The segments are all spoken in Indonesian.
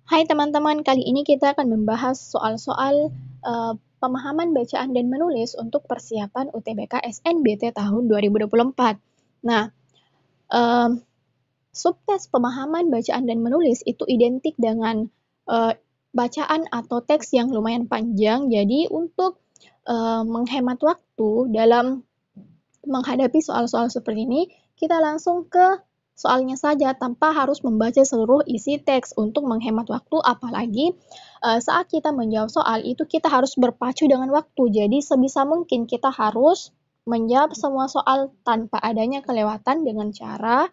Hai teman-teman, kali ini kita akan membahas soal-soal pemahaman bacaan dan menulis untuk persiapan UTBK SNBT tahun 2024. Nah, em, subtes pemahaman bacaan dan menulis itu identik dengan bacaan atau teks yang lumayan panjang. Jadi untuk menghemat waktu dalam menghadapi soal-soal seperti ini, kita langsung ke soalnya saja tanpa harus membaca seluruh isi teks untuk menghemat waktu, apalagi saat kita menjawab soal itu kita harus berpacu dengan waktu. Jadi sebisa mungkin kita harus menjawab semua soal tanpa adanya kelewatan dengan cara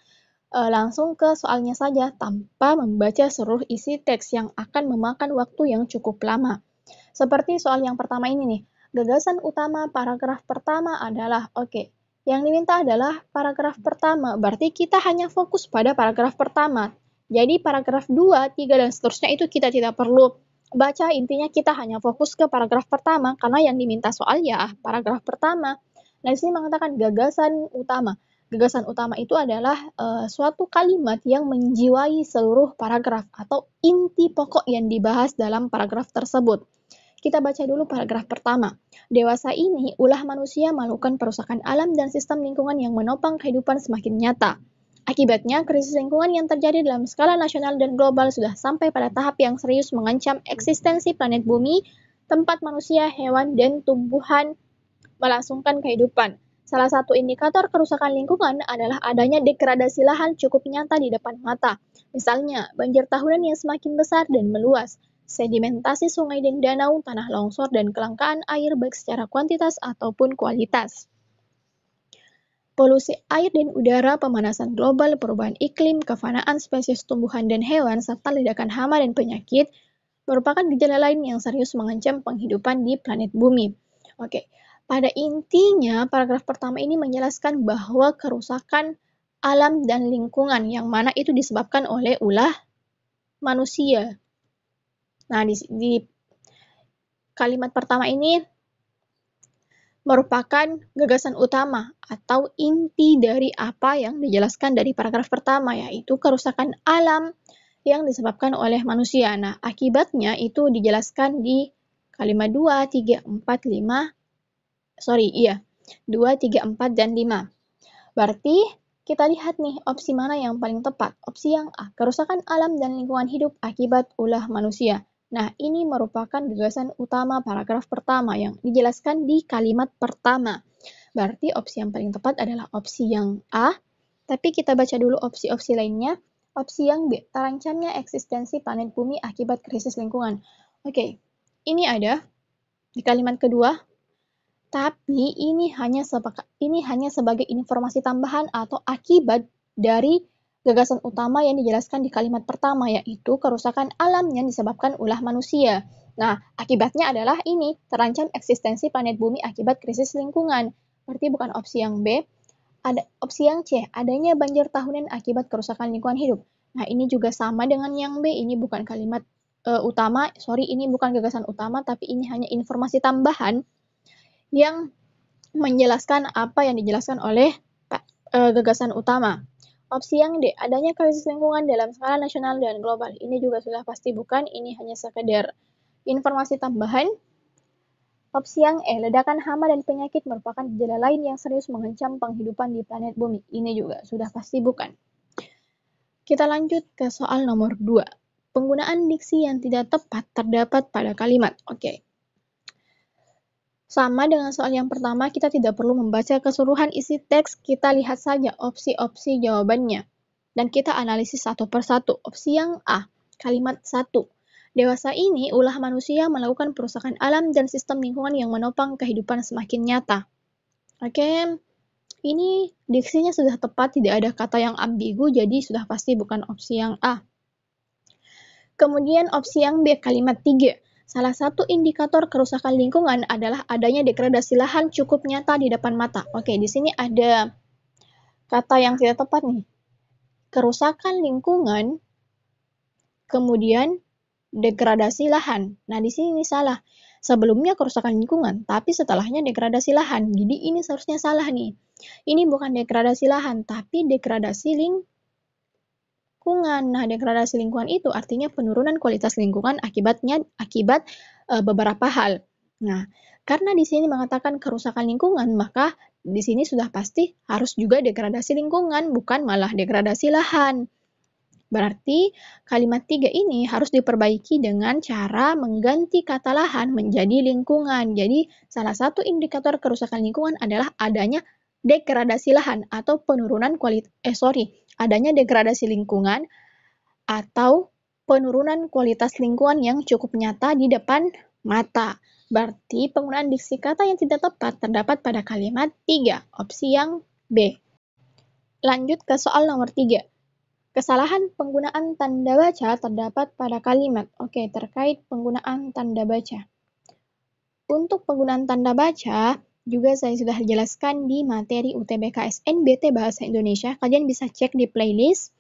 langsung ke soalnya saja tanpa membaca seluruh isi teks yang akan memakan waktu yang cukup lama. Seperti soal yang pertama ini nih, gagasan utama paragraf pertama adalah, oke, yang diminta adalah paragraf pertama, berarti kita hanya fokus pada paragraf pertama. Jadi paragraf 2, 3, dan seterusnya itu kita tidak perlu baca, intinya kita hanya fokus ke paragraf pertama, karena yang diminta soal ya paragraf pertama. Nah, di sini mengatakan gagasan utama. Gagasan utama itu adalah suatu kalimat yang menjiwai seluruh paragraf atau inti pokok yang dibahas dalam paragraf tersebut. Kita baca dulu paragraf pertama. Dewasa ini, ulah manusia melakukan perusakan alam dan sistem lingkungan yang menopang kehidupan semakin nyata. Akibatnya, krisis lingkungan yang terjadi dalam skala nasional dan global sudah sampai pada tahap yang serius mengancam eksistensi planet bumi, tempat manusia, hewan, dan tumbuhan melangsungkan kehidupan. Salah satu indikator kerusakan lingkungan adalah adanya degradasi lahan cukup nyata di depan mata. Misalnya, banjir tahunan yang semakin besar dan meluas, sedimentasi sungai dan danau, tanah longsor, dan kelangkaan air baik secara kuantitas ataupun kualitas. Polusi air dan udara, pemanasan global, perubahan iklim, kefanaan spesies tumbuhan dan hewan, serta ledakan hama dan penyakit merupakan gejala lain yang serius mengancam penghidupan di planet bumi. Oke, pada intinya paragraf pertama ini menjelaskan bahwa kerusakan alam dan lingkungan yang mana itu disebabkan oleh ulah manusia. Nah, di kalimat pertama ini merupakan gagasan utama atau inti dari apa yang dijelaskan dari paragraf pertama, yaitu kerusakan alam yang disebabkan oleh manusia. Nah, akibatnya itu dijelaskan di kalimat 2, 3, 4, 5, 2, 3, 4, dan 5. Berarti kita lihat nih opsi mana yang paling tepat. Opsi yang A, kerusakan alam dan lingkungan hidup akibat ulah manusia. Nah, ini merupakan gagasan utama paragraf pertama yang dijelaskan di kalimat pertama. Berarti opsi yang paling tepat adalah opsi yang A, tapi kita baca dulu opsi-opsi lainnya. Opsi yang B, terancamnya eksistensi planet bumi akibat krisis lingkungan. Oke, ini ada di kalimat kedua, tapi ini hanya sebagai informasi tambahan atau akibat dari gagasan utama yang dijelaskan di kalimat pertama, yaitu kerusakan alam yang disebabkan ulah manusia. Nah, akibatnya adalah ini, terancam eksistensi planet bumi akibat krisis lingkungan. Berarti bukan opsi yang B. Ada opsi yang C, adanya banjir tahunan akibat kerusakan lingkungan hidup. Nah, ini juga sama dengan yang B, ini bukan kalimat utama, ini bukan gagasan utama, tapi ini hanya informasi tambahan yang menjelaskan apa yang dijelaskan oleh gagasan utama. Opsi yang D, adanya krisis lingkungan dalam skala nasional dan global. Ini juga sudah pasti bukan, ini hanya sekedar informasi tambahan. Opsi yang E, ledakan hama dan penyakit merupakan gejala lain yang serius mengancam penghidupan di planet bumi. Ini juga sudah pasti bukan. Kita lanjut ke soal nomor 2. Penggunaan diksi yang tidak tepat terdapat pada kalimat. Oke. Sama dengan soal yang pertama, kita tidak perlu membaca keseluruhan isi teks, kita lihat saja opsi-opsi jawabannya. Dan kita analisis satu persatu. Opsi yang A, kalimat 1. Dewasa ini, ulah manusia melakukan perusakan alam dan sistem lingkungan yang menopang kehidupan semakin nyata. Oke, ini diksinya sudah tepat, tidak ada kata yang ambigu, jadi sudah pasti bukan opsi yang A. Kemudian opsi yang B, kalimat 3. Salah satu indikator kerusakan lingkungan adalah adanya degradasi lahan cukup nyata di depan mata. Oke, di sini ada kata yang tidak tepat nih. Kerusakan lingkungan, kemudian degradasi lahan. Nah, di sini salah. Sebelumnya kerusakan lingkungan, tapi setelahnya degradasi lahan. Jadi ini seharusnya salah nih. Ini bukan degradasi lahan, tapi degradasi lingkungan. Nah, degradasi lingkungan itu artinya penurunan kualitas lingkungan akibat beberapa hal. Nah, karena di sini mengatakan kerusakan lingkungan, maka di sini sudah pasti harus juga degradasi lingkungan, bukan malah degradasi lahan. Berarti kalimat 3 ini harus diperbaiki dengan cara mengganti kata lahan menjadi lingkungan. Jadi, salah satu indikator kerusakan lingkungan adalah adanya degradasi lahan atau adanya degradasi lingkungan atau penurunan kualitas lingkungan yang cukup nyata di depan mata. Berarti penggunaan diksi kata yang tidak tepat terdapat pada kalimat 3, opsi yang B. Lanjut ke soal nomor 3. Kesalahan penggunaan tanda baca terdapat pada kalimat. Oke, terkait penggunaan tanda baca. Untuk penggunaan tanda baca, juga saya sudah jelaskan di materi UTBK SNBT Bahasa Indonesia. Kalian bisa cek di playlist.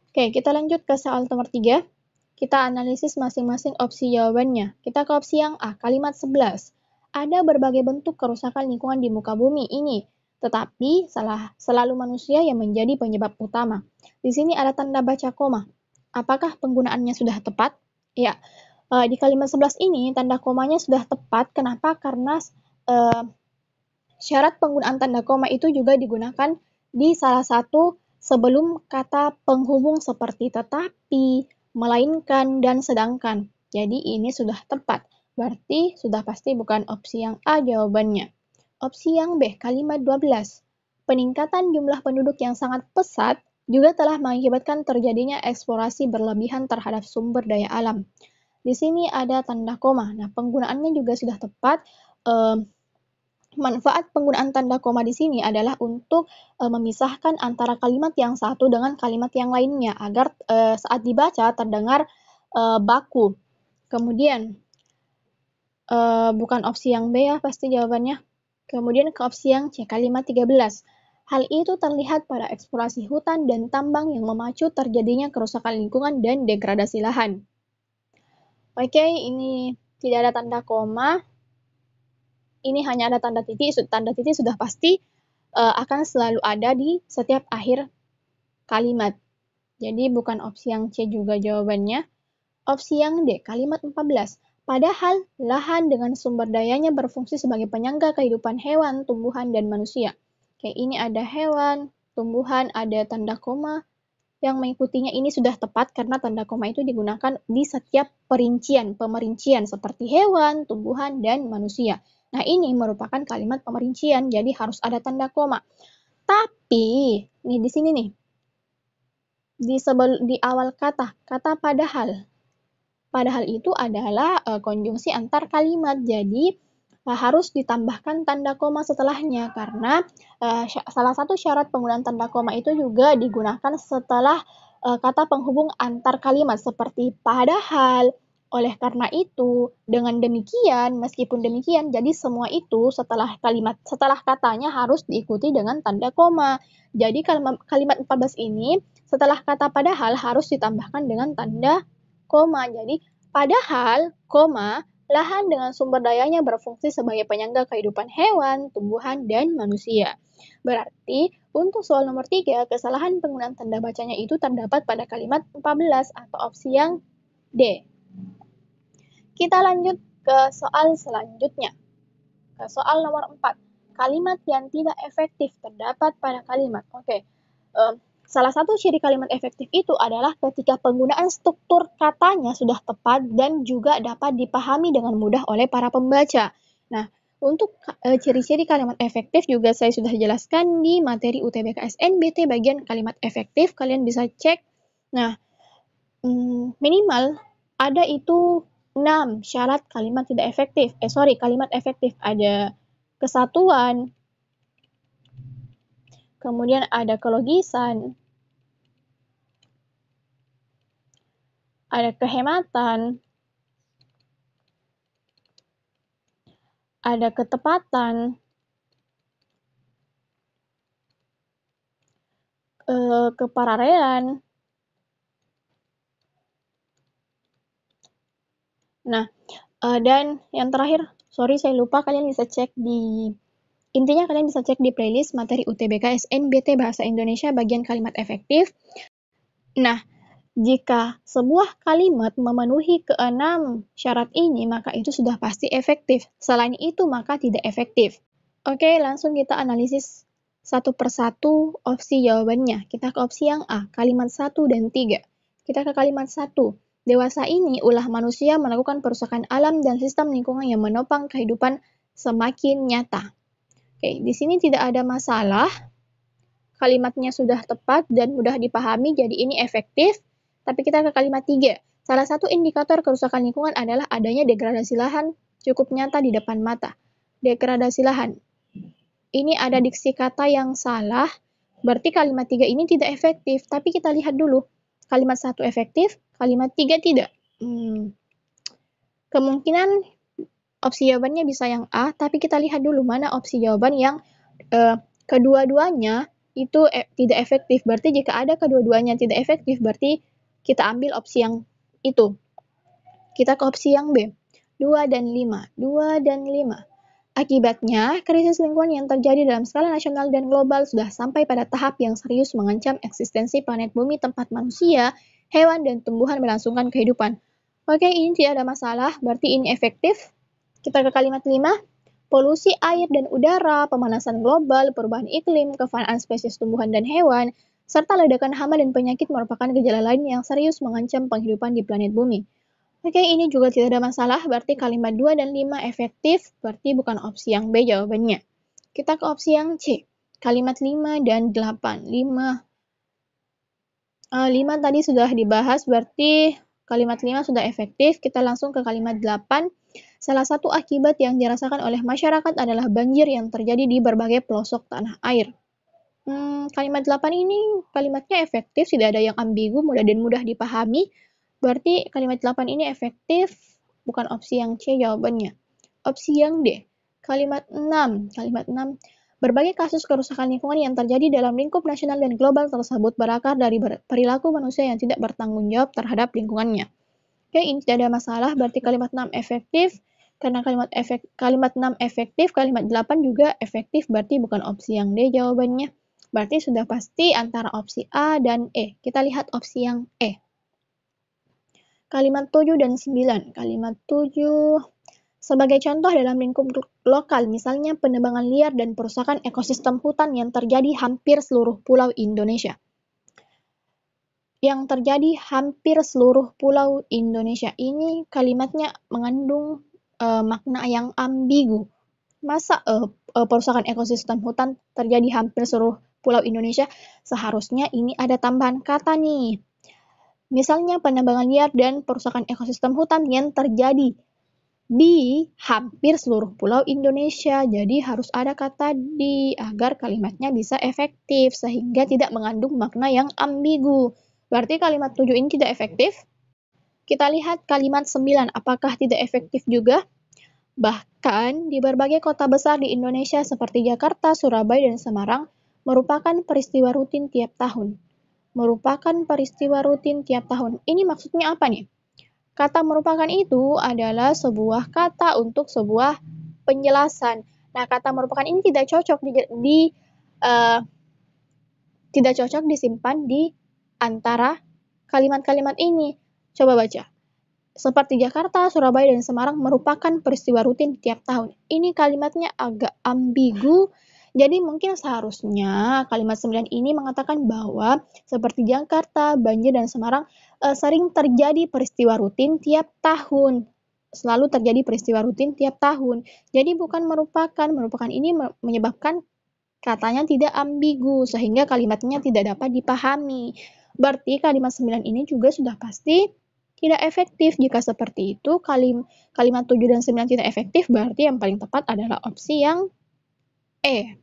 Oke, kita lanjut ke soal nomor 3. Kita analisis masing-masing opsi jawabannya. Kita ke opsi yang A, kalimat 11. Ada berbagai bentuk kerusakan lingkungan di muka bumi ini, tetapi selalu manusia yang menjadi penyebab utama. Di sini ada tanda baca koma. Apakah penggunaannya sudah tepat? Ya, di kalimat 11 ini tanda komanya sudah tepat. Kenapa? Karena syarat penggunaan tanda koma itu juga digunakan di salah satu sebelum kata penghubung seperti tetapi, melainkan, dan sedangkan. Jadi ini sudah tepat. Berarti sudah pasti bukan opsi yang A jawabannya. Opsi yang B, kalimat 12. Peningkatan jumlah penduduk yang sangat pesat juga telah mengakibatkan terjadinya eksplorasi berlebihan terhadap sumber daya alam. Di sini ada tanda koma. Nah, penggunaannya juga sudah tepat. Manfaat penggunaan tanda koma di sini adalah untuk memisahkan antara kalimat yang satu dengan kalimat yang lainnya agar saat dibaca terdengar baku. Kemudian bukan opsi yang B ya pasti jawabannya. Kemudian ke opsi yang C, kalimat 13. Hal itu terlihat pada eksplorasi hutan dan tambang yang memacu terjadinya kerusakan lingkungan dan degradasi lahan. Oke, ini tidak ada tanda koma. Ini hanya ada tanda titik. Tanda titik sudah pasti akan selalu ada di setiap akhir kalimat. Jadi bukan opsi yang C juga jawabannya. Opsi yang D, kalimat 14. Padahal lahan dengan sumber dayanya berfungsi sebagai penyangga kehidupan hewan, tumbuhan, dan manusia. Oke, ini ada hewan, tumbuhan, ada tanda koma. Yang mengikutinya ini sudah tepat karena tanda koma itu digunakan di setiap pemerincian seperti hewan, tumbuhan, dan manusia. Nah, ini merupakan kalimat pemerincian, jadi harus ada tanda koma. Tapi, nih di sini nih, di awal kata padahal. Padahal itu adalah konjungsi antar kalimat, jadi harus ditambahkan tanda koma setelahnya karena salah satu syarat penggunaan tanda koma itu juga digunakan setelah kata penghubung antar kalimat seperti padahal. Oleh karena itu, dengan demikian, meskipun demikian, jadi semua itu setelah katanya harus diikuti dengan tanda koma. Jadi kalimat 14 ini setelah kata padahal harus ditambahkan dengan tanda koma. Jadi padahal, koma, lahan dengan sumber dayanya berfungsi sebagai penyangga kehidupan hewan, tumbuhan, dan manusia. Berarti, untuk soal nomor 3, kesalahan penggunaan tanda bacanya itu terdapat pada kalimat 14 atau opsi yang D. Kita lanjut ke soal selanjutnya. Ke soal nomor 4. Kalimat yang tidak efektif terdapat pada kalimat. Oke. Salah satu ciri kalimat efektif itu adalah ketika penggunaan struktur katanya sudah tepat dan juga dapat dipahami dengan mudah oleh para pembaca. Nah, untuk ciri-ciri kalimat efektif juga saya sudah jelaskan di materi UTBK SNBT bagian kalimat efektif. Kalian bisa cek. Nah, minimal ada itu 6 syarat kalimat tidak efektif. Kalimat efektif. Ada kesatuan, kemudian ada kelogisan, ada kehematan, ada ketepatan, kepararelan. Nah, dan yang terakhir, saya lupa, kalian bisa cek intinya kalian bisa cek di playlist materi UTBK SNBT Bahasa Indonesia bagian kalimat efektif. Nah, jika sebuah kalimat memenuhi keenam syarat ini, maka itu sudah pasti efektif. Selain itu, maka tidak efektif. Oke, langsung kita analisis satu persatu opsi jawabannya. Kita ke opsi yang A, kalimat 1 dan 3. Kita ke kalimat 1. Dewasa ini ulah manusia melakukan perusakan alam dan sistem lingkungan yang menopang kehidupan semakin nyata. Oke, di sini tidak ada masalah. Kalimatnya sudah tepat dan mudah dipahami, jadi ini efektif. Tapi kita ke kalimat 3. Salah satu indikator kerusakan lingkungan adalah adanya degradasi lahan cukup nyata di depan mata. Degradasi lahan. Ini ada diksi kata yang salah, berarti kalimat 3 ini tidak efektif. Tapi kita lihat dulu. Kalimat 1 efektif, kalimat 3 tidak. Kemungkinan opsi jawabannya bisa yang A, tapi kita lihat dulu mana opsi jawaban yang kedua-duanya itu tidak efektif. Berarti jika ada kedua-duanya tidak efektif, berarti kita ambil opsi yang itu. Kita ke opsi yang B. 2 dan 5. 2 dan 5. Akibatnya, krisis lingkungan yang terjadi dalam skala nasional dan global sudah sampai pada tahap yang serius mengancam eksistensi planet bumi tempat manusia, hewan, dan tumbuhan melangsungkan kehidupan. Oke, ini tidak ada masalah, berarti ini efektif. Kita ke kalimat 5. Polusi air dan udara, pemanasan global, perubahan iklim, kefanaan spesies tumbuhan dan hewan, serta ledakan hama dan penyakit merupakan gejala lain yang serius mengancam penghidupan di planet bumi. Oke, ini juga tidak ada masalah, berarti kalimat 2 dan 5 efektif, berarti bukan opsi yang B jawabannya. Kita ke opsi yang C, kalimat 5 dan 8. 5 tadi sudah dibahas, berarti kalimat 5 sudah efektif. Kita langsung ke kalimat 8. Salah satu akibat yang dirasakan oleh masyarakat adalah banjir yang terjadi di berbagai pelosok tanah air. Kalimat 8 ini kalimatnya efektif, tidak ada yang ambigu, mudah dan mudah dipahami. Berarti kalimat 8 ini efektif, bukan opsi yang C jawabannya. Opsi yang D, kalimat 6. Kalimat 6. Berbagai kasus kerusakan lingkungan yang terjadi dalam lingkup nasional dan global tersebut berakar dari perilaku manusia yang tidak bertanggung jawab terhadap lingkungannya. Oke, ini tidak ada masalah, berarti kalimat 6 efektif. Karena kalimat 6 efektif, kalimat 8 juga efektif, berarti bukan opsi yang D jawabannya. Berarti sudah pasti antara opsi A dan E. Kita lihat opsi yang E. Kalimat 7 dan 9. Kalimat 7. Sebagai contoh dalam lingkup lokal, misalnya penebangan liar dan perusakan ekosistem hutan yang terjadi hampir seluruh pulau Indonesia. Yang terjadi hampir seluruh pulau Indonesia. Ini kalimatnya mengandung makna yang ambigu. Masa perusakan ekosistem hutan terjadi hampir seluruh pulau Indonesia? Seharusnya ini ada tambahan kata nih. Misalnya penebangan liar dan perusakan ekosistem hutan yang terjadi di hampir seluruh pulau Indonesia. Jadi harus ada kata di agar kalimatnya bisa efektif sehingga tidak mengandung makna yang ambigu. Berarti kalimat 7 ini tidak efektif. Kita lihat kalimat 9, apakah tidak efektif juga? Bahkan di berbagai kota besar di Indonesia seperti Jakarta, Surabaya, dan Semarang merupakan peristiwa rutin tiap tahun. Merupakan peristiwa rutin tiap tahun. Ini maksudnya apa nih? Kata merupakan itu adalah sebuah kata untuk sebuah penjelasan. Nah, kata merupakan ini tidak cocok tidak cocok disimpan di antara kalimat-kalimat ini. Coba baca. Seperti Jakarta, Surabaya, dan Semarang merupakan peristiwa rutin tiap tahun. Ini kalimatnya agak ambigu, jadi mungkin seharusnya kalimat 9 ini mengatakan bahwa seperti Jakarta, banjir, dan Semarang sering terjadi peristiwa rutin tiap tahun. Selalu terjadi peristiwa rutin tiap tahun. Jadi bukan merupakan ini menyebabkan katanya tidak ambigu, sehingga kalimatnya tidak dapat dipahami. Berarti kalimat 9 ini juga sudah pasti tidak efektif. Jika seperti itu, kalimat 7 dan 9 tidak efektif, berarti yang paling tepat adalah opsi yang E.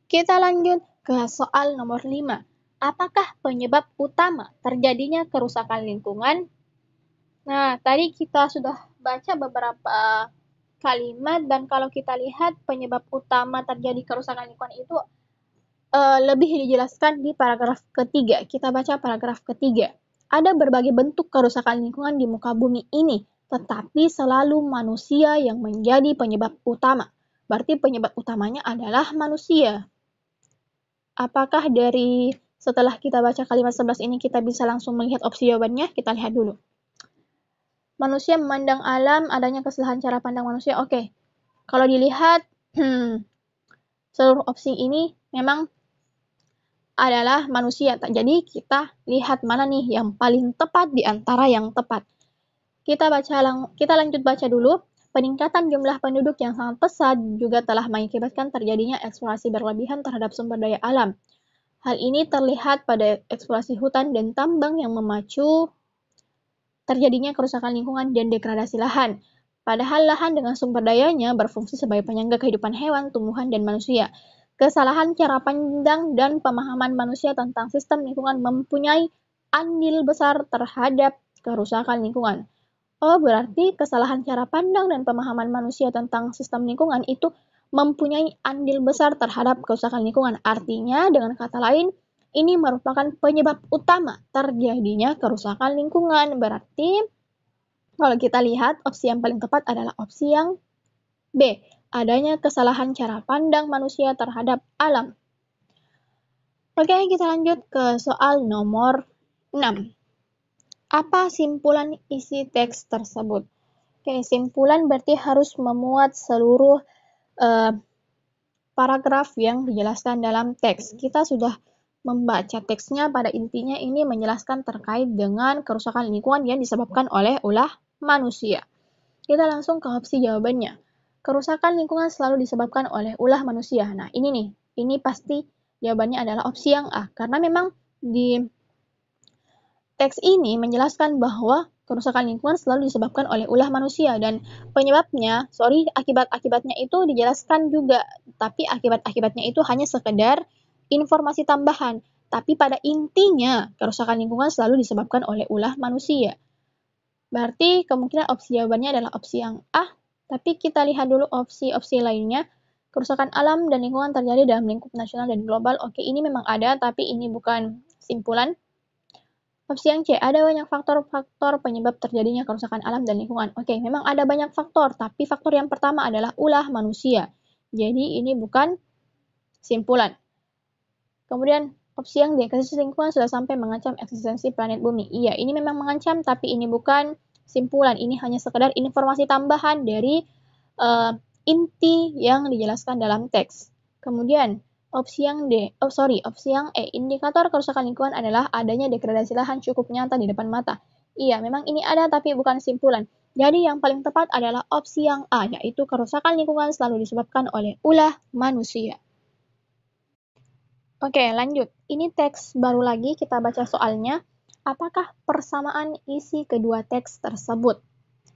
Kita lanjut ke soal nomor 5. Apakah penyebab utama terjadinya kerusakan lingkungan? Nah, tadi kita sudah baca beberapa kalimat, dan kalau kita lihat penyebab utama terjadi kerusakan lingkungan itu lebih dijelaskan di paragraf ketiga. Kita baca paragraf ketiga. Ada berbagai bentuk kerusakan lingkungan di muka bumi ini, tetapi selalu manusia yang menjadi penyebab utama. Berarti penyebab utamanya adalah manusia. Apakah dari Setelah kita baca kalimat 11 ini, kita bisa langsung melihat opsi jawabannya. Kita lihat dulu. Manusia memandang alam, adanya kesalahan cara pandang manusia. Oke, kalau dilihat, seluruh opsi ini memang adalah manusia. Jadi kita lihat mana nih yang paling tepat di antara yang tepat. Kita lanjut baca dulu. Peningkatan jumlah penduduk yang sangat pesat juga telah mengakibatkan terjadinya eksplorasi berlebihan terhadap sumber daya alam. Hal ini terlihat pada eksplorasi hutan dan tambang yang memacu terjadinya kerusakan lingkungan dan degradasi lahan. Padahal lahan dengan sumber dayanya berfungsi sebagai penyangga kehidupan hewan, tumbuhan, dan manusia. Kesalahan cara pandang dan pemahaman manusia tentang sistem lingkungan mempunyai andil besar terhadap kerusakan lingkungan. Oh, berarti kesalahan cara pandang dan pemahaman manusia tentang sistem lingkungan itu mempunyai andil besar terhadap kerusakan lingkungan. Artinya, dengan kata lain, ini merupakan penyebab utama terjadinya kerusakan lingkungan. Berarti, kalau kita lihat, opsi yang paling tepat adalah opsi yang B. Adanya kesalahan cara pandang manusia terhadap alam. Oke, kita lanjut ke soal nomor 6. Apa simpulan isi teks tersebut? Oke, simpulan berarti harus memuat seluruh paragraf yang dijelaskan dalam teks. Kita sudah membaca teksnya, pada intinya ini menjelaskan terkait dengan kerusakan lingkungan yang disebabkan oleh ulah manusia. Kita langsung ke opsi jawabannya. Kerusakan lingkungan selalu disebabkan oleh ulah manusia. Nah, ini nih, ini pasti jawabannya adalah opsi yang A, karena memang di teks ini menjelaskan bahwa kerusakan lingkungan selalu disebabkan oleh ulah manusia dan penyebabnya, akibat-akibatnya itu dijelaskan juga, tapi akibat-akibatnya itu hanya sekedar informasi tambahan. Tapi pada intinya, kerusakan lingkungan selalu disebabkan oleh ulah manusia. Berarti kemungkinan opsi jawabannya adalah opsi yang A, tapi kita lihat dulu opsi-opsi lainnya. Kerusakan alam dan lingkungan terjadi dalam lingkup nasional dan global. Oke, ini memang ada, tapi ini bukan simpulan. Opsi yang C, ada banyak faktor-faktor penyebab terjadinya kerusakan alam dan lingkungan. Oke, memang ada banyak faktor, tapi faktor yang pertama adalah ulah manusia. Jadi ini bukan simpulan. Kemudian opsi yang D, krisis lingkungan sudah sampai mengancam eksistensi planet bumi. Iya, ini memang mengancam, tapi ini bukan simpulan. Ini hanya sekedar informasi tambahan dari inti yang dijelaskan dalam teks. Kemudian opsi yang E, indikator kerusakan lingkungan adalah adanya degradasi lahan cukup nyata di depan mata. Iya, memang ini ada tapi bukan simpulan. Jadi yang paling tepat adalah opsi yang A, yaitu kerusakan lingkungan selalu disebabkan oleh ulah manusia. Oke, lanjut. Ini teks baru lagi, kita baca soalnya. Apakah persamaan isi kedua teks tersebut?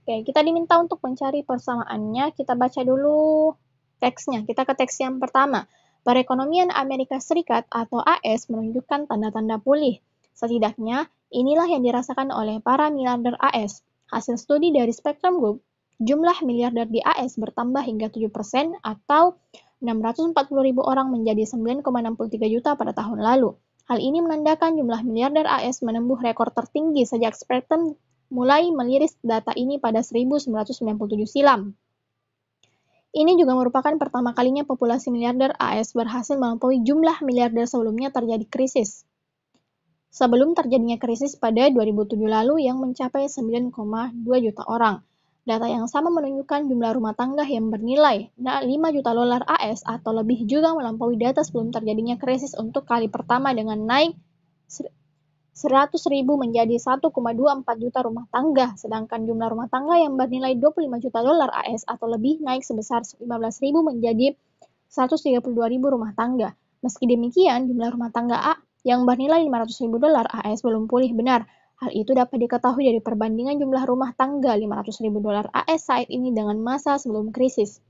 Oke, kita diminta untuk mencari persamaannya. Kita baca dulu teksnya. Kita ke teks yang pertama. Perekonomian Amerika Serikat atau AS menunjukkan tanda-tanda pulih. Setidaknya, inilah yang dirasakan oleh para miliarder AS. Hasil studi dari Spectrum Group, jumlah miliarder di AS bertambah hingga 7% atau 640.000 orang menjadi 9,63 juta pada tahun lalu. Hal ini menandakan jumlah miliarder AS menembus rekor tertinggi sejak Spectrum mulai meliris data ini pada 1997 silam. Ini juga merupakan pertama kalinya populasi miliarder AS berhasil melampaui jumlah miliarder sebelumnya terjadi krisis. Sebelum terjadinya krisis pada 2007 lalu yang mencapai 9,2 juta orang. Data yang sama menunjukkan jumlah rumah tangga yang bernilai 5 juta dolar AS atau lebih juga melampaui data sebelum terjadinya krisis untuk kali pertama dengan naik 100.000 menjadi 1,24 juta rumah tangga, sedangkan jumlah rumah tangga yang bernilai 25 juta dolar AS atau lebih naik sebesar 15.000 menjadi 132.000 rumah tangga. Meski demikian, jumlah rumah tangga A yang bernilai 500.000 dolar AS belum pulih benar. Hal itu dapat diketahui dari perbandingan jumlah rumah tangga 500.000 dolar AS saat ini dengan masa sebelum krisis.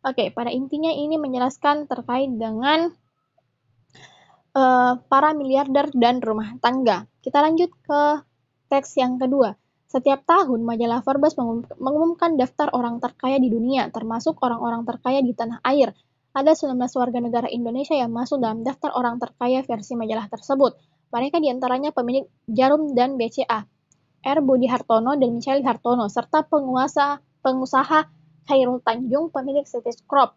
Oke, pada intinya ini menjelaskan terkait dengan para miliarder dan rumah tangga. Kita lanjut ke teks yang kedua. Setiap tahun, majalah Forbes mengumumkan daftar orang terkaya di dunia, termasuk orang-orang terkaya di tanah air. Ada 19 warga negara Indonesia yang masuk dalam daftar orang terkaya versi majalah tersebut. Mereka diantaranya pemilik Jarum dan BCA, R. Budi Hartono dan Michael Hartono, serta pengusaha Khairul Tanjung, pemilik Cities Crop.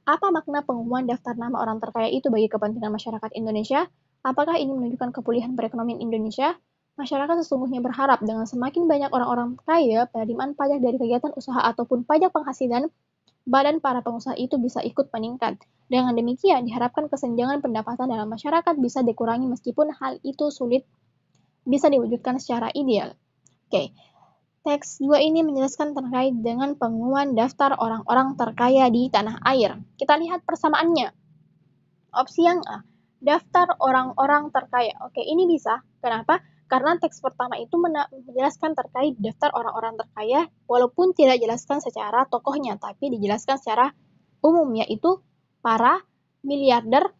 Apa makna pengumuman daftar nama orang terkaya itu bagi kepentingan masyarakat Indonesia? Apakah ini menunjukkan kepulihan perekonomian Indonesia? Masyarakat sesungguhnya berharap dengan semakin banyak orang-orang kaya, penerimaan pajak dari kegiatan usaha ataupun pajak penghasilan, badan para pengusaha itu bisa ikut meningkat. Dengan demikian, diharapkan kesenjangan pendapatan dalam masyarakat bisa dikurangi meskipun hal itu sulit bisa diwujudkan secara ideal. Oke, teks 2 ini menjelaskan terkait dengan pengumuman daftar orang-orang terkaya di tanah air. Kita lihat persamaannya. Opsi yang A, daftar orang-orang terkaya. Oke, ini bisa. Kenapa? Karena teks pertama itu menjelaskan terkait daftar orang-orang terkaya, walaupun tidak dijelaskan secara tokohnya, tapi dijelaskan secara umum, yaitu para miliarder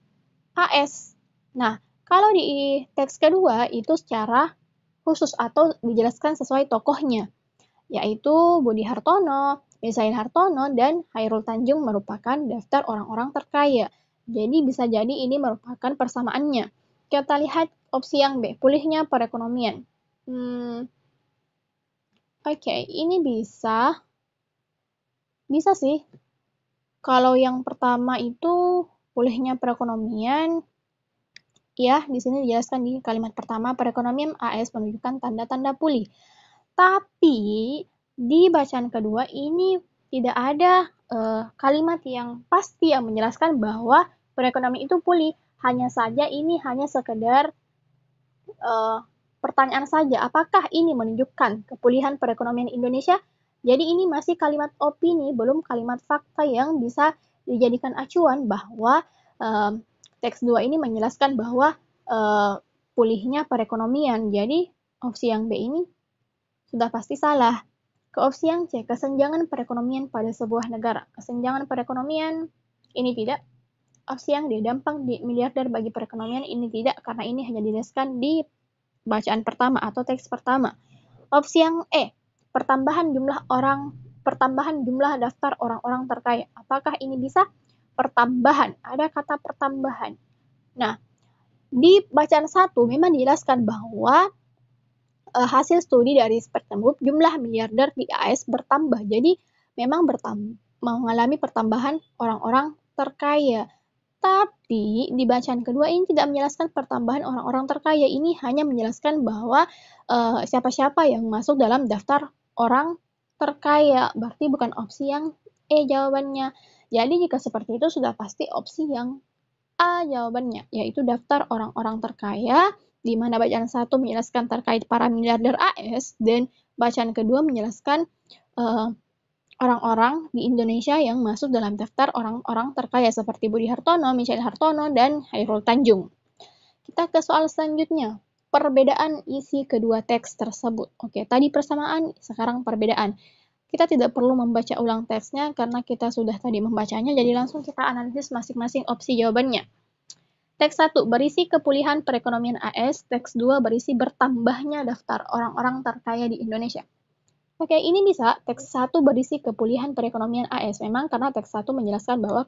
AS. Nah, kalau di teks kedua itu secara khusus atau dijelaskan sesuai tokohnya, yaitu Budi Hartono, Misail Hartono, dan Hairul Tanjung merupakan daftar orang-orang terkaya. Jadi bisa jadi ini merupakan persamaannya. Kita lihat opsi yang B, pulihnya perekonomian. Oke, ini bisa sih. Kalau yang pertama itu pulihnya perekonomian, ya, di sini dijelaskan di kalimat pertama, perekonomian AS menunjukkan tanda-tanda pulih. Tapi di bacaan kedua ini tidak ada kalimat yang pasti yang menjelaskan bahwa perekonomian itu pulih. Hanya saja ini hanya sekedar pertanyaan saja. Apakah ini menunjukkan kepulihan perekonomian Indonesia? Jadi ini masih kalimat opini, belum kalimat fakta yang bisa dijadikan acuan bahwa teks 2 ini menjelaskan bahwa pulihnya perekonomian. Jadi opsi yang B ini sudah pasti salah. Ke opsi yang C, kesenjangan perekonomian pada sebuah negara. Kesenjangan perekonomian ini tidak. Opsi yang D, dampak di miliarder bagi perekonomian ini tidak, karena ini hanya dijelaskan di bacaan pertama atau teks pertama. Opsi yang E, pertambahan jumlah daftar orang-orang terkaya. Apakah ini bisa? Pertambahan, ada kata pertambahan. Nah, di bacaan 1 memang dijelaskan bahwa hasil studi dari Spreadgroup jumlah miliarder di AS bertambah. Jadi memang mengalami pertambahan orang-orang terkaya. Tapi di bacaan kedua ini tidak menjelaskan pertambahan orang-orang terkaya. Ini hanya menjelaskan bahwa siapa-siapa yang masuk dalam daftar orang terkaya. Berarti bukan opsi yang E jawabannya. Jadi jika seperti itu sudah pasti opsi yang A jawabannya, yaitu daftar orang-orang terkaya, di mana bacaan 1 menjelaskan terkait para miliarder AS, dan bacaan kedua menjelaskan orang-orang di Indonesia yang masuk dalam daftar orang-orang terkaya seperti Budi Hartono, Michael Hartono, dan Hairul Tanjung. Kita ke soal selanjutnya. Perbedaan isi kedua teks tersebut. Oke, tadi persamaan, sekarang perbedaan. Kita tidak perlu membaca ulang teksnya karena kita sudah tadi membacanya, jadi langsung kita analisis masing-masing opsi jawabannya. Teks 1 berisi kepulihan perekonomian AS, teks 2 berisi bertambahnya daftar orang-orang terkaya di Indonesia. Oke, ini bisa teks 1 berisi kepulihan perekonomian AS. Memang karena teks 1 menjelaskan bahwa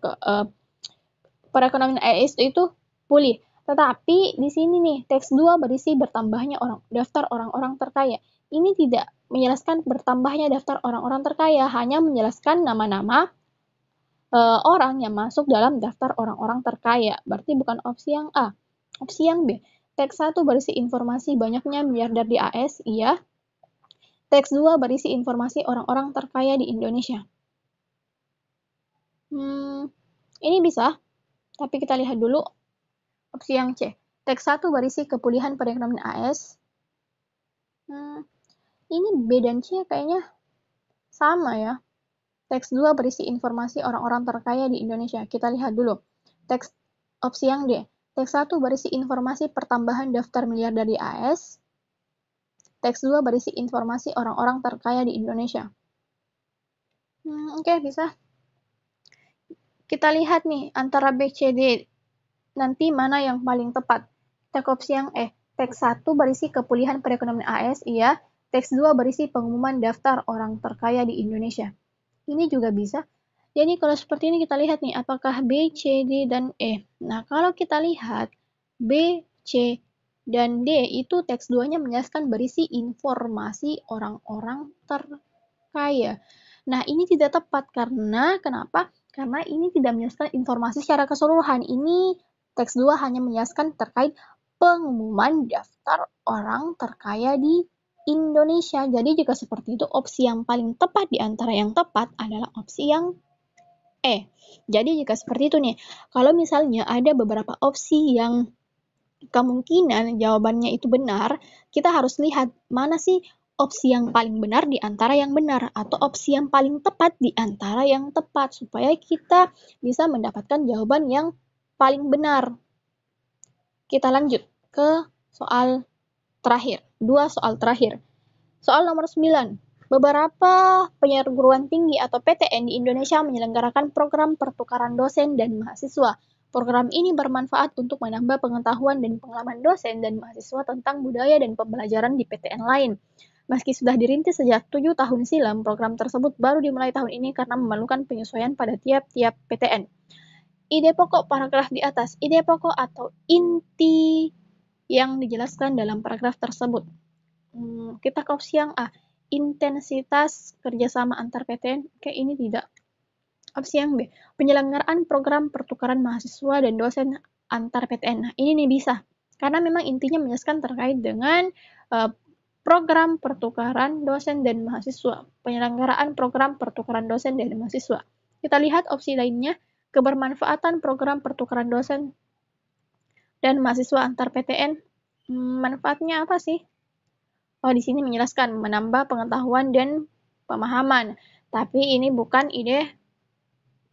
perekonomian AS itu pulih. Tetapi di sini nih, teks 2 berisi bertambahnya daftar orang-orang terkaya. Ini tidak menjelaskan bertambahnya daftar orang-orang terkaya, hanya menjelaskan nama-nama orang yang masuk dalam daftar orang-orang terkaya. Berarti bukan opsi yang A. Opsi yang B. Teks 1 berisi informasi banyaknya miliarder di AS, iya. Teks 2 berisi informasi orang-orang terkaya di Indonesia. Ini bisa, tapi kita lihat dulu opsi yang C. Teks 1 berisi kepulihan perekonomian AS. Ini B dan C kayaknya sama ya. Teks 2 berisi informasi orang-orang terkaya di Indonesia. Kita lihat dulu. Teks opsi yang D. Teks 1 berisi informasi pertambahan daftar miliarder di AS. Teks 2 berisi informasi orang-orang terkaya di Indonesia. Oke, bisa. Kita lihat nih, antara B, C, D. Nanti mana yang paling tepat? Teks opsi yang E. Teks 1 berisi kepulihan perekonomian AS, iya. Teks 2 berisi pengumuman daftar orang terkaya di Indonesia. Ini juga bisa. Jadi kalau seperti ini kita lihat nih, apakah B, C, D, dan E. Nah, kalau kita lihat B, C, dan D itu teks 2-nya menjelaskan berisi informasi orang-orang terkaya. Nah, ini tidak tepat karena kenapa? Karena ini tidak menjelaskan informasi secara keseluruhan. Ini teks 2 hanya menjelaskan terkait pengumuman daftar orang terkaya di Indonesia. Jadi jika seperti itu, opsi yang paling tepat di antara yang tepat adalah opsi yang E. Jadi jika seperti itu nih, kalau misalnya ada beberapa opsi yang kemungkinan jawabannya itu benar, kita harus lihat mana sih opsi yang paling benar di antara yang benar, atau opsi yang paling tepat di antara yang tepat, supaya kita bisa mendapatkan jawaban yang paling benar. Kita lanjut ke soal terakhir, 2 soal terakhir. Soal nomor 9. Beberapa perguruan tinggi atau PTN di Indonesia menyelenggarakan program pertukaran dosen dan mahasiswa. Program ini bermanfaat untuk menambah pengetahuan dan pengalaman dosen dan mahasiswa tentang budaya dan pembelajaran di PTN lain. Meski sudah dirintis sejak 7 tahun silam, program tersebut baru dimulai tahun ini karena memerlukan penyesuaian pada tiap-tiap PTN. Ide pokok paragraf di atas. Ide pokok atau inti yang dijelaskan dalam paragraf tersebut. Kita ke opsi yang A. Intensitas kerjasama antar PTN. Oke, ini tidak. Opsi yang B. Penyelenggaraan program pertukaran mahasiswa dan dosen antar PTN. Nah, ini nih bisa. Karena memang intinya menjelaskan terkait dengan program pertukaran dosen dan mahasiswa. Penyelenggaraan program pertukaran dosen dan mahasiswa. Kita lihat opsi lainnya. Kebermanfaatan program pertukaran dosen dan mahasiswa antar PTN. Manfaatnya apa sih? Oh, di sini menjelaskan menambah pengetahuan dan pemahaman. Tapi ini bukan ide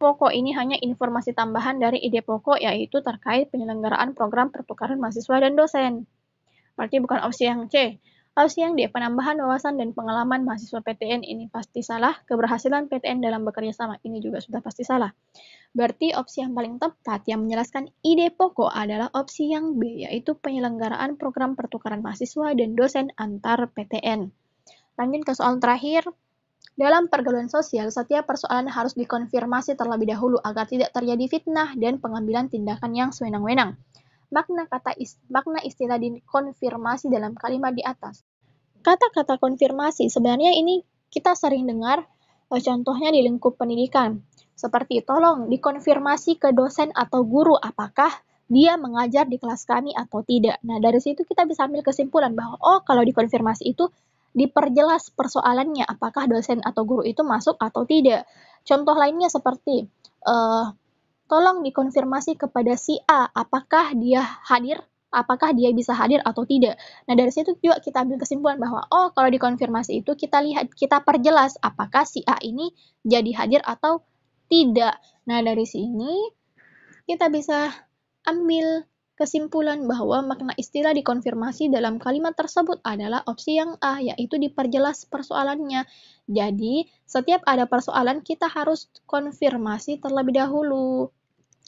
pokok, ini hanya informasi tambahan dari ide pokok, yaitu terkait penyelenggaraan program pertukaran mahasiswa dan dosen. Berarti bukan opsi yang C. Opsi yang D, penambahan wawasan dan pengalaman mahasiswa PTN, ini pasti salah. Keberhasilan PTN dalam bekerja sama, ini juga sudah pasti salah. Berarti opsi yang paling tepat yang menjelaskan ide pokok adalah opsi yang B, yaitu penyelenggaraan program pertukaran mahasiswa dan dosen antar PTN. Lanjut ke soal terakhir. Dalam pergaulan sosial, setiap persoalan harus dikonfirmasi terlebih dahulu agar tidak terjadi fitnah dan pengambilan tindakan yang sewenang-wenang. Makna istilah dikonfirmasi dalam kalimat di atas. Kata-kata konfirmasi sebenarnya ini kita sering dengar, contohnya di lingkup pendidikan. Seperti tolong dikonfirmasi ke dosen atau guru apakah dia mengajar di kelas kami atau tidak. Nah, dari situ kita bisa ambil kesimpulan bahwa kalau dikonfirmasi itu diperjelas persoalannya apakah dosen atau guru itu masuk atau tidak. Contoh lainnya seperti tolong dikonfirmasi kepada si A apakah dia bisa hadir atau tidak. Nah, dari situ juga kita ambil kesimpulan bahwa kalau dikonfirmasi itu kita perjelas apakah si A ini jadi hadir atau tidak. Nah, dari sini kita bisa ambil kesimpulan bahwa makna istilah dikonfirmasi dalam kalimat tersebut adalah opsi yang A, yaitu diperjelas persoalannya. Jadi, setiap ada persoalan kita harus konfirmasi terlebih dahulu.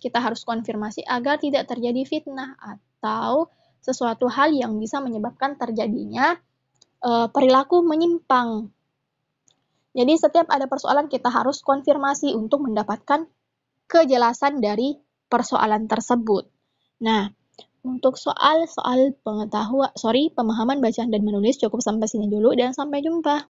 Kita harus konfirmasi agar tidak terjadi fitnah atau sesuatu hal yang bisa menyebabkan terjadinya perilaku menyimpang. Jadi setiap ada persoalan kita harus konfirmasi untuk mendapatkan kejelasan dari persoalan tersebut. Nah, untuk pemahaman bacaan dan menulis cukup sampai sini dulu dan sampai jumpa.